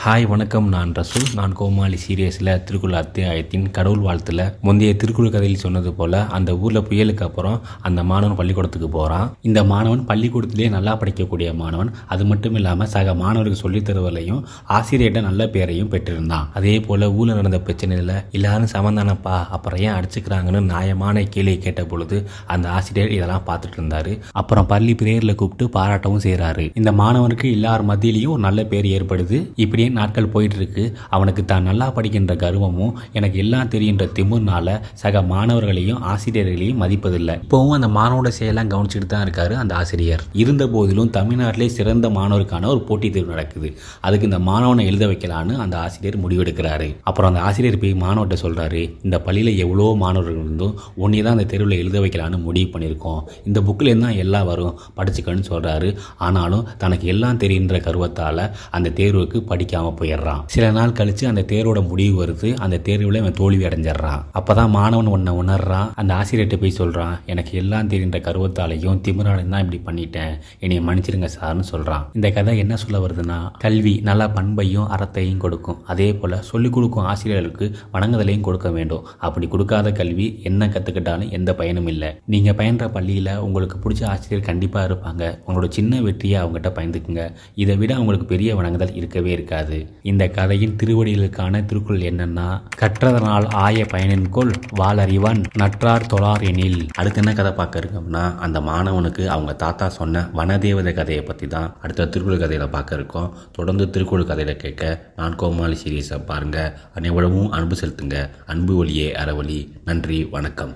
Hi வணக்கம், நான் ரசூல். நான் கோமாளி சீரியஸில் திருக்குறள் அத்தியாயத்தின் கடவுள் வாழ்த்தில் முந்தைய திருக்குறள் கதையில் சொன்னது போல் அந்த ஊரில் புயலுக்கு அப்புறம் அந்த மாணவன் பள்ளிக்கூடத்துக்கு போகிறான். இந்த மாணவன் பள்ளிக்கூடத்திலே நல்லா படிக்கக்கூடிய மாணவன். அது மட்டும் இல்லாமல் சக மாணவருக்கு சொல்லித் தருவதையும் ஆசிரியர்கிட்ட நல்ல பேரையும் பெற்றிருந்தான். அதே போல் ஊரில் நடந்த பிரச்சனையில் எல்லாரும் சமந்தானப்பா, அப்புறம் ஏன் அடிச்சுக்கிறாங்கன்னு நியாயமான கேள்வி கேட்ட பொழுது அந்த ஆசிரியர் இதெல்லாம் பார்த்துட்டு இருந்தார். அப்புறம் பள்ளி பிரேயரில் கூப்பிட்டு பாராட்டவும் செய்கிறாரு. இந்த மாணவனுக்கு எல்லார் மத்தியிலையும் ஒரு நல்ல பேர் ஏற்படுது. இப்படியே நாட்கள் போயிட்டு இருக்கு. அவனுக்கு தான் நல்லா படிக்கின்ற கர்வமும் எனக்கு எல்லாம் தெரிகின்ற திமுர்னால சக மாணவர்களையும் ஆசிரியர்களையும் மதிப்பதில்லை. இப்போவும் அந்த மாணவனோட செயலாம் கவனிச்சுட்டு தான் இருக்காரு அந்த ஆசிரியர். இருந்த போதிலும் தமிழ்நாட்டிலே சிறந்த மாணவருக்கான ஒரு போட்டித் தேர்வு நடக்குது. அதுக்கு இந்த மாணவனை எழுத வைக்கலான்னு அந்த ஆசிரியர் முடிவெடுக்கிறாரு. அப்புறம் அந்த ஆசிரியர் போய் மாணவர்கிட்ட சொல்றாரு, இந்த பள்ளியில எவ்வளோ மாணவர்கள் இருந்தும் உன்னை தான் அந்த தேர்வில் எழுத வைக்கலான்னு முடிவு பண்ணியிருக்கோம். இந்த புக்கில் தான் எல்லாம் வரும், படிச்சுக்கன்னு சொல்றாரு. ஆனாலும் தனக்கு எல்லாம் தெரிகின்ற கர்வத்தால் அந்த தேர்வுக்கு படிக்காம போயிடுறான். சில நாள் கழிச்சு அந்த தேர்வோட முடிவு வருது. அந்த தேர்வில் இவன் தோல்வி அடைஞ்சிடறான். அப்பதான் மாணவன் ஒன்ன உணர்றான். அந்த ஆசிரியர்கிட்ட போய் சொல்றான், எனக்கு எல்லாம் தெரிகின்ற கர்வத்தாலையும் திமிராலையும் தான் இப்படி பண்ணிட்டேன், என்னைய மன்னிச்சிருங்க சார்னு சொல்றான். இந்த கதை என்ன சொல்ல வருதுன்னா, கல்வி நல்ல பண்பையும் அறத்தையும் கொடுக்கும். அதே போல சொல்லிக் கொடுக்கும் ஆசிரியர்களுக்கு வணங்குதலையும் கொடுக்க வேண்டும். அப்படி கொடுக்காத கல்வி என்ன கத்துக்கிட்டாலும் எந்த பயனும் இல்லை. நீங்க பயின்ற பள்ளியில உங்களுக்கு பிடிச்ச ஆசிரியர் கண்டிப்பா இருப்பாங்க. உங்களோட சின்ன வெற்றியை அவங்ககிட்ட பயந்துக்குங்க. இதை விட அவங்களுக்கு பெரிய வணங்குதல் இருக்கவே இருக்காது. இந்த கதையின் திருவடிகளுக்கான திருக்குறள் என்னன்னா, கற்றதனால் ஆய பயனின்கொள் வாளறிவன் நற்றார் தொழார் எனில். அடுத்து என்ன கதை பார்க்க இருக்கோம்னா, அந்த மாணவனுக்கு அவங்க தாத்தா சொன்ன வனதேவதை கதையை பற்றி தான் அடுத்த திருக்குறள் கதையில் பார்க்க இருக்கோம். தொடர்ந்து திருக்குறள் கதையில் கேட்க நான் கோமாளி சீரியஸை பாருங்கள். அனைவரமும் அன்பு செலுத்துங்க. அன்பு வழியே அறவழி. நன்றி, வணக்கம்.